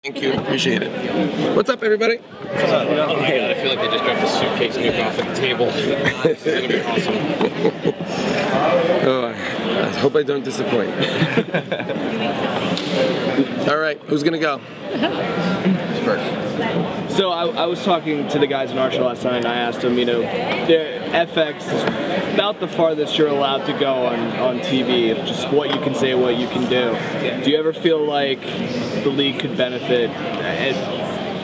Thank you, appreciate it. What's up, everybody? Oh my god, I feel like they just dropped a suitcase nuke off at the table. This is gonna be awesome. Oh, I hope I don't disappoint. All right, who's gonna go? First. So I was talking to the guys in our show last night, and I asked them, FX is about the farthest you're allowed to go on TV, just what you can say, what you can do. Do you ever feel like the league could benefit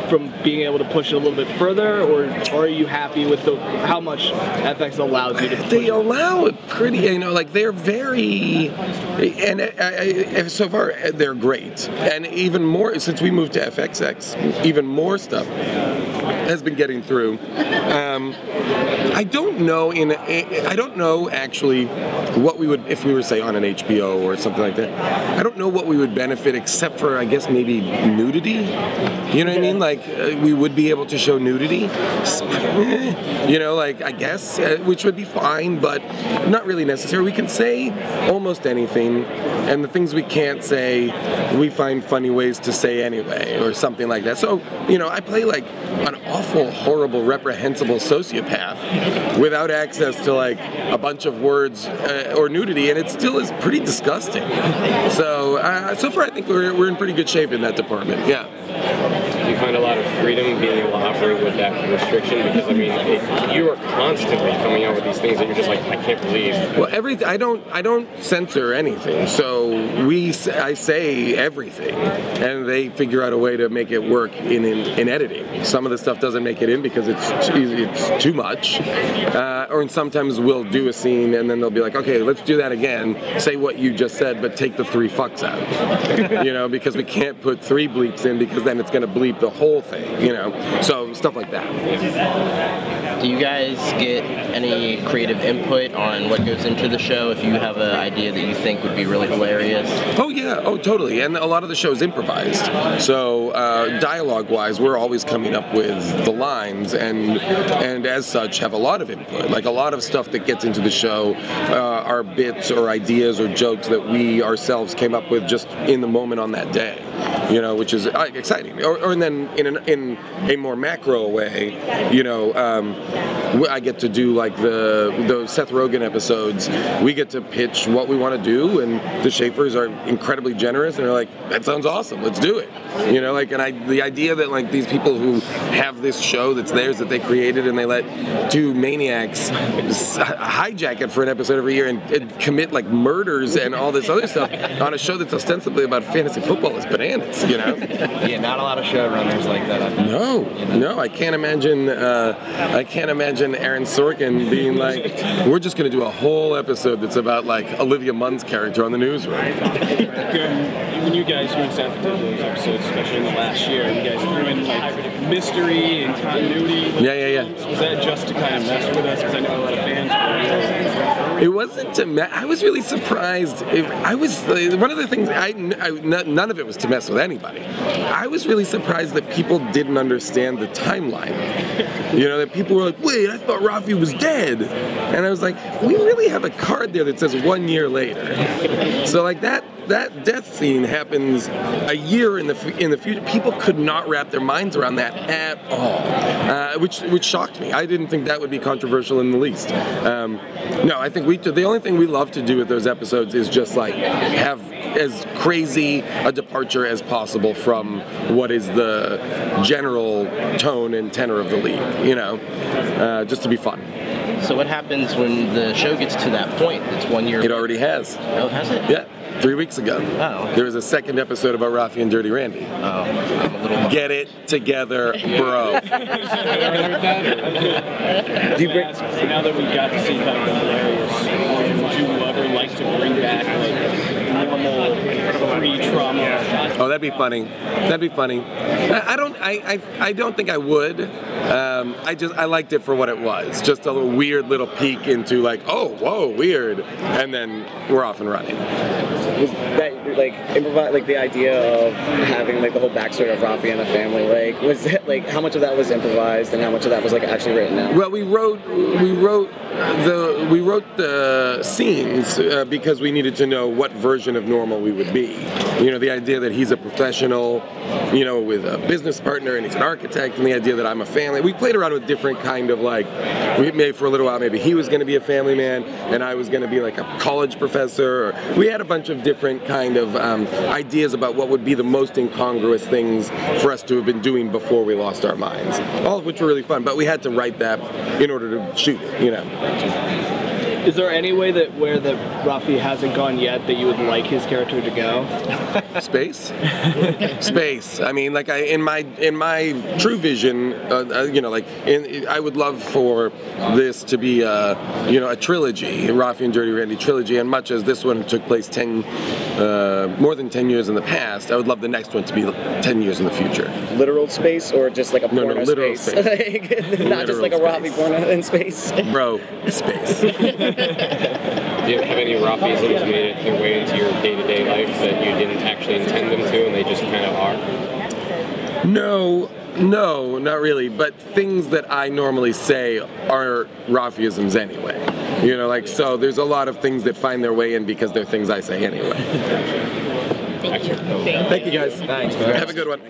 from being able to push it a little bit further, or are you happy with how much FX allows you to push They allow it pretty, they're very, and so far they're great. And even more, since we moved to FXX, even more stuff has been getting through. I don't know actually what we would, if we were, say, on an HBO or something like that, I don't know what we would benefit except for, I guess, maybe nudity. You know what I mean? Like, we would be able to show nudity, I guess, which would be fine, but not really necessary. We can say almost anything, and the things we can't say, we find funny ways to say anyway, or something like that. So, I play like an awful, horrible, reprehensible sociopath without access to like a bunch of words or nudity, and it still is pretty disgusting. So, so far I think we're in pretty good shape in that department. Yeah. Do you find a lot of freedom being able to operate with that restriction? Because you are constantly coming out with these things that you're just like, I can't believe. Well, I don't censor anything. So I say everything, and they figure out a way to make it work in editing. Some of the stuff doesn't make it in because it's too much, or sometimes we'll do a scene and then they'll be like, okay, let's do that again. Say what you just said, but take the 3 fucks out. Because we can't put 3 bleeps in because then it's going to bleep the whole thing. So stuff like that. Do you guys get any creative input on what goes into the show? If you have an idea that you think would be really hilarious? Oh yeah, totally. And a lot of the show is improvised. So dialogue-wise, we're always coming up with the lines, and as such have a lot of input. Like a lot of stuff that gets into the show are bits or ideas or jokes that we ourselves came up with just in the moment on that day. Which is exciting. And then in a more macro way, I get to do like those Seth Rogen episodes. We get to pitch what we want to do, and the Schaefers are incredibly generous, and they're like, "That sounds awesome. Let's do it." The idea that like these people who have this show that's theirs that they created, and they let 2 maniacs hijack it for an episode every year and commit like murders and all this other stuff on a show that's ostensibly about fantasy football is bananas. Yeah, not a lot of showrunners like that. No, I can't imagine. I can't imagine Aaron Sorkin being like, "We're just going to do a whole episode that's about like Olivia Munn's character on the newsroom." When you guys went to those episodes, especially in the last year, you guys threw in like mystery and continuity. Yeah. Was that just to kind of mess with us? Because I know a lot of fans were. It wasn't to mess. I was really surprised. One of the things. None of it was to mess with anybody. I was really surprised that people didn't understand the timeline. That people were like, "Wait, I thought Rafi was dead," and I was like, "We really have a card there that says 1 year later." So like that death scene happens a year in the future. People could not wrap their minds around that at all, which shocked me. I didn't think that would be controversial in the least. No, I think the only thing we love to do with those episodes is just like have as crazy a departure as possible from what is the general tone and tenor of the league, just to be fun. So what happens when the show gets to that point? It's 1 year. It already has. Oh, has it? Yeah. 3 weeks ago. Oh. There was a second episode about Rafi and Dirty Randy. Oh, I'm a little... Get it together, bro. Now that we got to see kind of the hilarious, would you ever like to bring back like normal pre-trauma? Oh, that'd be funny. I don't think I would. I liked it for what it was. Just a weird little peek into like, oh, whoa, weird, and then we're off and running. Was that the idea of having like the whole backstory of Rafi and the family? Like, was it like how much of that was improvised and how much of that was like actually written out? Well, we wrote the scenes because we needed to know what version of normal we would be. You know, the idea that he's a professional, you know, with a business partner and he's an architect, and the idea that I'm a family. We played around with different kind of like, we made for a little while, maybe he was going to be a family man and I was going to be like a college professor. Or we had a bunch of different kind of ideas about what would be the most incongruous things for us to have been doing before we lost our minds. All of which were really fun, but we had to write that in order to shoot it, you know. Is there any way that where the Rafi hasn't gone yet that you would like his character to go? Space, space. I mean, like in my true vision, you know, like I would love for this to be you know, a trilogy, Rafi and Dirty Randy trilogy. And much as this one took place more than 10 years in the past, I would love the next one to be 10 years in the future. Literal space or just like a porno literal space? Like, not just like a Rafi porno in space. Bro, space. Do you have any Rafiisms made it their way into your day-to-day life that you didn't actually intend them to and they just kind of are? No, not really. But things that I normally say are Rafiisms anyway. You know, like, so there's a lot of things that find their way in because they're things I say anyway. Thank you. Thank you guys. Thanks. Have a good one.